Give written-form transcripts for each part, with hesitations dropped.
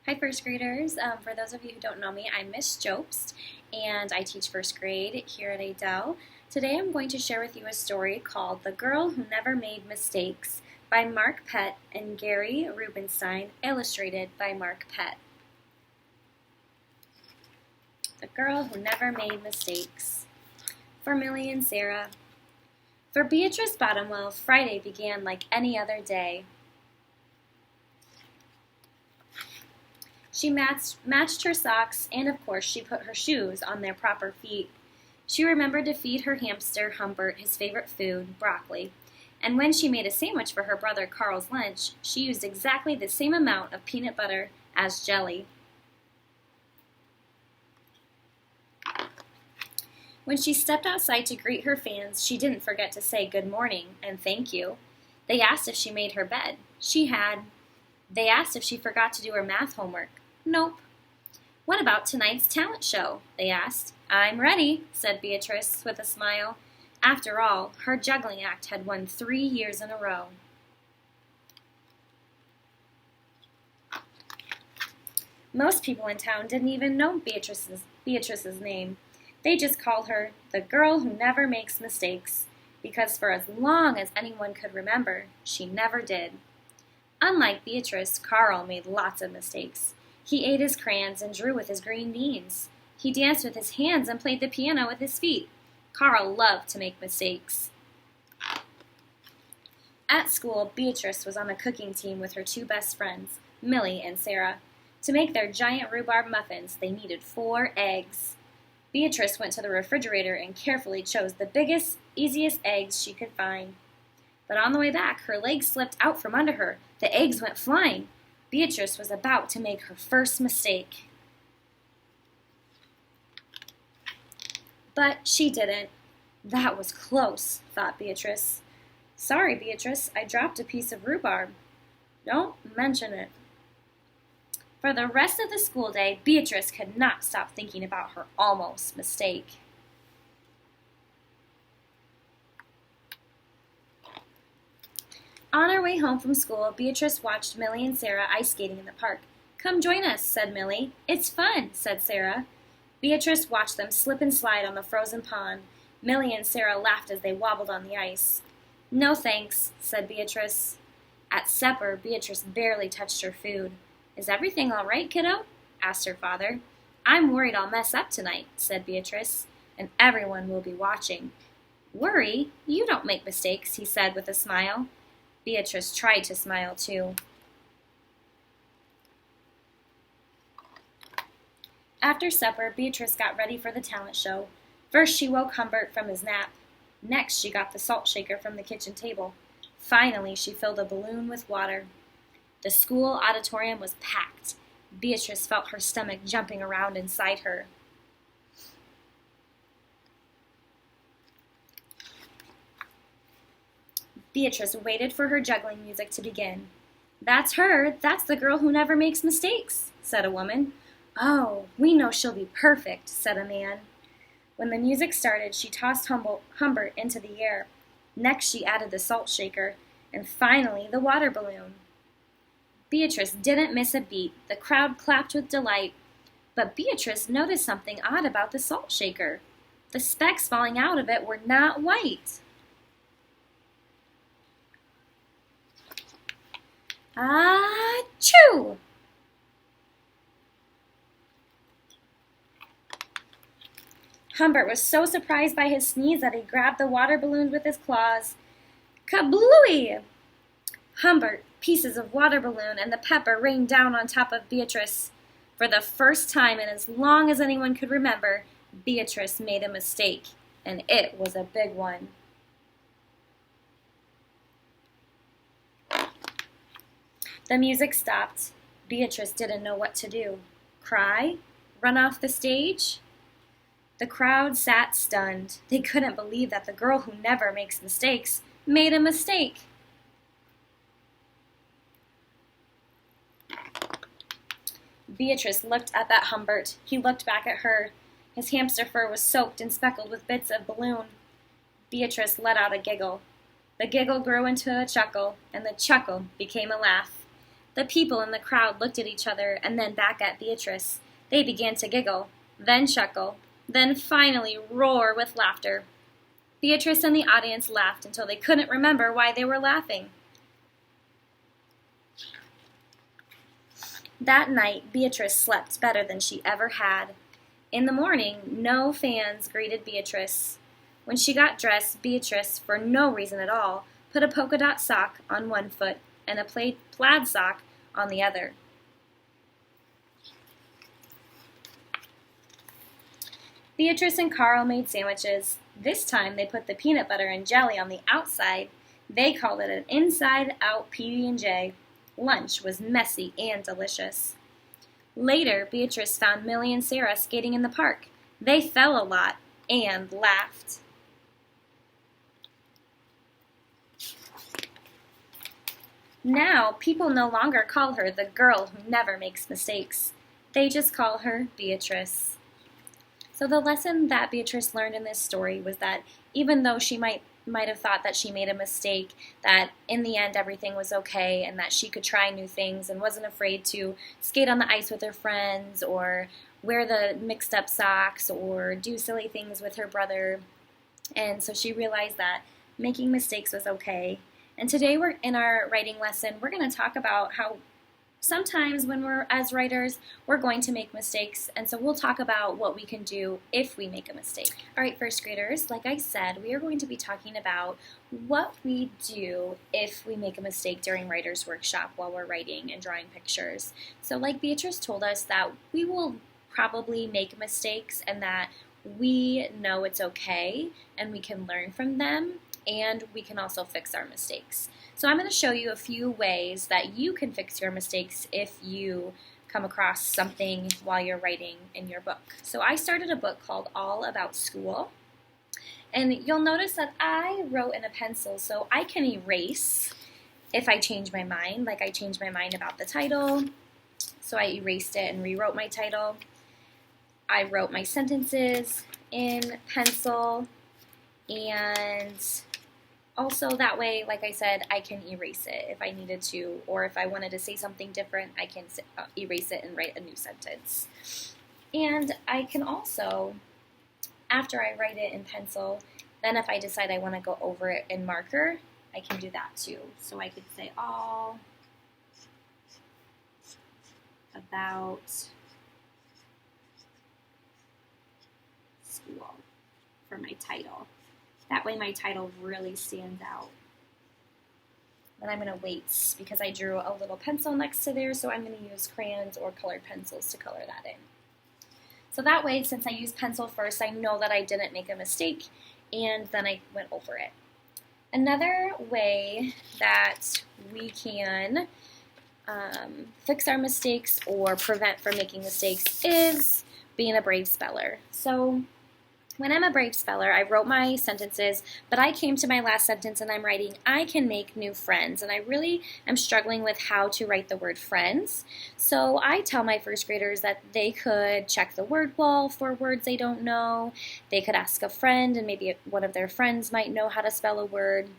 Hi, first graders. For those of you who don't know me, I'm Miss Jobst, and I teach first grade here at Adel. Today I'm going to share with you a story called The Girl Who Never Made Mistakes by Mark Pett and Gary Rubenstein, illustrated by Mark Pett. The Girl Who Never Made Mistakes. For Millie and Sarah. For Beatrice Bottomwell, Friday began like any other day. She matched her socks, and of course she put her shoes on their proper feet. She remembered to feed her hamster, Humbert, his favorite food, broccoli. And when she made a sandwich for her brother Carl's lunch, she used exactly the same amount of peanut butter as jelly. When she stepped outside to greet her fans, she didn't forget to say good morning and thank you. They asked if she made her bed. She had. They asked if she forgot to do her math homework. Nope. What about tonight's talent show? They asked. I'm ready, said Beatrice with a smile. After all, her juggling act had won 3 years in a row. Most people in town didn't even know Beatrice's name. They just called her the girl who never makes mistakes, because for as long as anyone could remember, she never did. Unlike Beatrice, Carl made lots of mistakes. He ate his crayons and drew with his green beans. He danced with his hands and played the piano with his feet. Carl loved to make mistakes. At school, Beatrice was on a cooking team with her 2 best friends, Millie and Sarah. To make their giant rhubarb muffins, they needed 4 eggs. Beatrice went to the refrigerator and carefully chose the biggest, easiest eggs she could find. But on the way back, her legs slipped out from under her. The eggs went flying. Beatrice was about to make her first mistake. But she didn't. That was close, thought Beatrice. Sorry, Beatrice, I dropped a piece of rhubarb. Don't mention it. For the rest of the school day, Beatrice could not stop thinking about her almost mistake. On her way home from school, Beatrice watched Millie and Sarah ice skating in the park. Come join us, said Millie. It's fun, said Sarah. Beatrice watched them slip and slide on the frozen pond. Millie and Sarah laughed as they wobbled on the ice. No thanks, said Beatrice. At supper, Beatrice barely touched her food. Is everything all right, kiddo? Asked her father. I'm worried I'll mess up tonight, said Beatrice, and everyone will be watching. Worry? You don't make mistakes, he said with a smile. Beatrice tried to smile, too. After supper, Beatrice got ready for the talent show. First, she woke Humbert from his nap. Next, she got the salt shaker from the kitchen table. Finally, she filled a balloon with water. The school auditorium was packed. Beatrice felt her stomach jumping around inside her. Beatrice waited for her juggling music to begin. That's her. That's the girl who never makes mistakes, said a woman. Oh, we know she'll be perfect, said a man. When the music started, she tossed Humbert into the air. Next, she added the salt shaker, and finally, the water balloon. Beatrice didn't miss a beat. The crowd clapped with delight. But Beatrice noticed something odd about the salt shaker. The specks falling out of it were not white. Achoo! Humbert was so surprised by his sneeze that he grabbed the water balloon with his claws. Kablooey! Humbert, pieces of water balloon, and the pepper rained down on top of Beatrice. For the first time in as long as anyone could remember, Beatrice made a mistake, and it was a big one. The music stopped. Beatrice didn't know what to do. Cry? Run off the stage? The crowd sat stunned. They couldn't believe that the girl who never makes mistakes made a mistake. Beatrice looked up at Humbert. He looked back at her. His hamster fur was soaked and speckled with bits of balloon. Beatrice let out a giggle. The giggle grew into a chuckle, and the chuckle became a laugh. The people in the crowd looked at each other and then back at Beatrice. They began to giggle, then chuckle, then finally roar with laughter. Beatrice and the audience laughed until they couldn't remember why they were laughing. That night, Beatrice slept better than she ever had. In the morning, no fans greeted Beatrice. When she got dressed, Beatrice, for no reason at all, put a polka dot sock on one foot and a plaid sock on the other. Beatrice and Carl made sandwiches. This time they put the peanut butter and jelly on the outside. They called it an inside-out PB&J. Lunch was messy and delicious. Later, Beatrice found Millie and Sarah skating in the park. They fell a lot and laughed. Now, people no longer call her the girl who never makes mistakes. They just call her Beatrice. So the lesson that Beatrice learned in this story was that even though she might have thought that she made a mistake, that in the end everything was okay and that she could try new things and wasn't afraid to skate on the ice with her friends or wear the mixed up socks or do silly things with her brother. And so she realized that making mistakes was okay. And today we're in our writing lesson, we're going to talk about how sometimes when we're as writers, we're going to make mistakes, and so we'll talk about what we can do if we make a mistake. All right, first graders, like I said, we are going to be talking about what we do if we make a mistake during Writer's Workshop while we're writing and drawing pictures. So like Beatrice told us that we will probably make mistakes and that we know it's okay and we can learn from them, and we can also fix our mistakes. So I'm going to show you a few ways that you can fix your mistakes if you come across something while you're writing in your book. So I started a book called All About School, and you'll notice that I wrote in a pencil, so I can erase if I change my mind, like I changed my mind about the title, so I erased it and rewrote my title. I wrote my sentences in pencil, and also, that way, like I said, I can erase it if I needed to, or if I wanted to say something different, I can erase it and write a new sentence. And I can also, after I write it in pencil, then if I decide I want to go over it in marker, I can do that too. So I could say all about school for my title. That way my title really stands out. And I'm going to wait because I drew a little pencil next to there, so I'm going to use crayons or colored pencils to color that in. So that way, since I used pencil first, I know that I didn't make a mistake, and then I went over it. Another way that we can fix our mistakes or prevent from making mistakes is being a brave speller. So when I'm a brave speller, I wrote my sentences, but I came to my last sentence and I'm writing, I can make new friends. And I really am struggling with how to write the word friends. So I tell my first graders that they could check the word wall for words they don't know. They could ask a friend, and maybe one of their friends might know how to spell a word.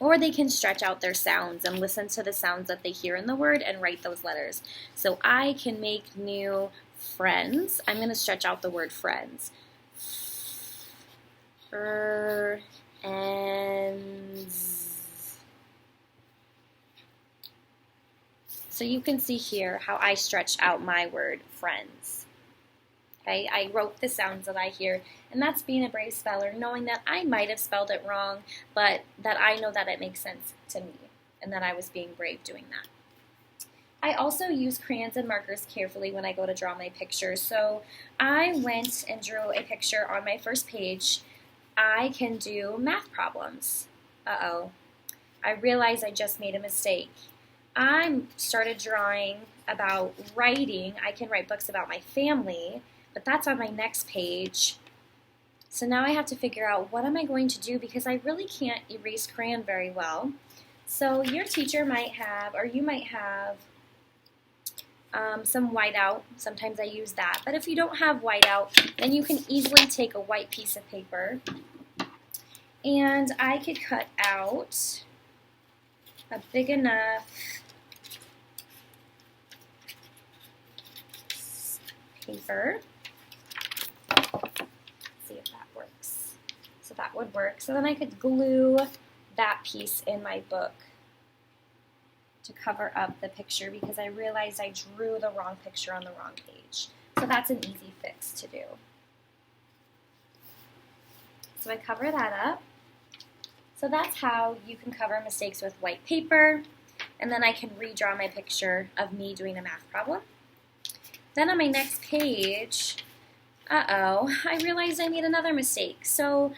Or they can stretch out their sounds and listen to the sounds that they hear in the word and write those letters. So I can make new friends. I'm going to stretch out the word friends. And so you can see here how I stretch out my word friends. Okay, I wrote the sounds that I hear, and that's being a brave speller, knowing that I might have spelled it wrong, but that I know that it makes sense to me, and that I was being brave doing that. I also use crayons and markers carefully when I go to draw my pictures. So I went and drew a picture on my first page. I can do math problems. Uh-oh. I realized I just made a mistake. I started drawing about writing. I can write books about my family, but that's on my next page. So now I have to figure out what am I going to do because I really can't erase crayon very well. So your teacher might have, or you might have, some whiteout. Sometimes I use that. But if you don't have whiteout, then you can easily take a white piece of paper and I could cut out a big enough paper. See if that works. So that would work. So then I could glue that piece in my book to cover up the picture because I realized I drew the wrong picture on the wrong page. So that's an easy fix to do. So I cover that up. So that's how you can cover mistakes with white paper. And then I can redraw my picture of me doing a math problem. Then on my next page, I realized I made another mistake. So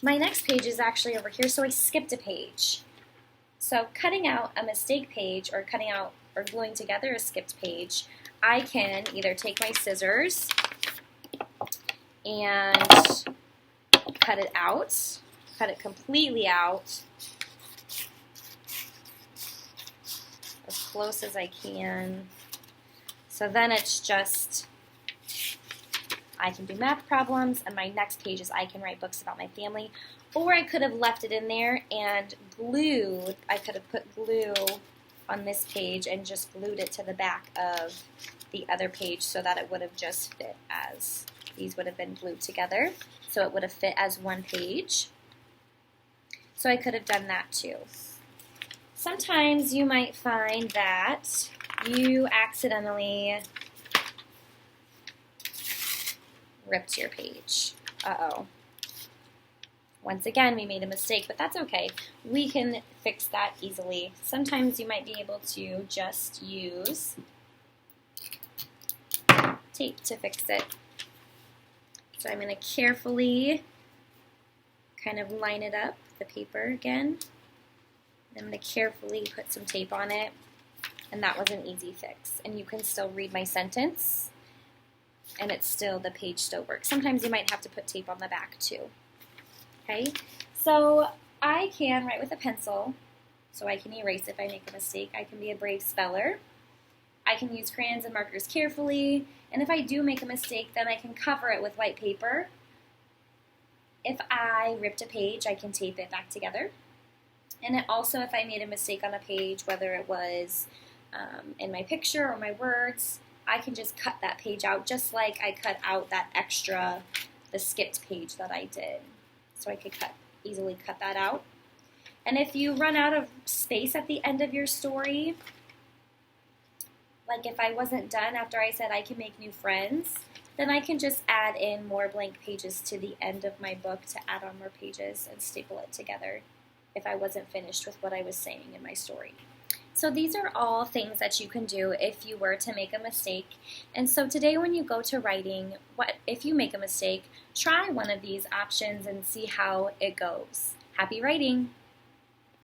my next page is actually over here, so I skipped a page. So cutting out a mistake page or cutting out or gluing together a skipped page, I can either take my scissors and cut it out, cut it completely out, as close as I can. So then it's just, I can do math problems, and my next page is I can write books about my family. Or I could have left it in there and glued, I could have put glue on this page and just glued it to the back of the other page so that it would have just fit as, these would have been glued together, so it would have fit as one page. So I could have done that too. Sometimes you might find that you accidentally ripped your page. Uh-oh. Once again, we made a mistake, but that's okay. We can fix that easily. Sometimes you might be able to just use tape to fix it. So I'm going to carefully kind of line it up, the paper again. I'm going to carefully put some tape on it, and that was an easy fix. And you can still read my sentence, and it's still, the page still works. Sometimes you might have to put tape on the back too. Okay, so I can write with a pencil, so I can erase if I make a mistake. I can be a brave speller. I can use crayons and markers carefully, and if I do make a mistake, then I can cover it with white paper. If I ripped a page, I can tape it back together. And it also, if I made a mistake on a page, whether it was in my picture or my words, I can just cut that page out, just like I cut out that extra, the skipped page that I did. So I could easily cut that out. And if you run out of space at the end of your story, like if I wasn't done after I said I can make new friends, then I can just add in more blank pages to the end of my book to add on more pages and staple it together if I wasn't finished with what I was saying in my story. So these are all things that you can do if you were to make a mistake. And so today when you go to writing, if you make a mistake, try one of these options and see how it goes. Happy writing!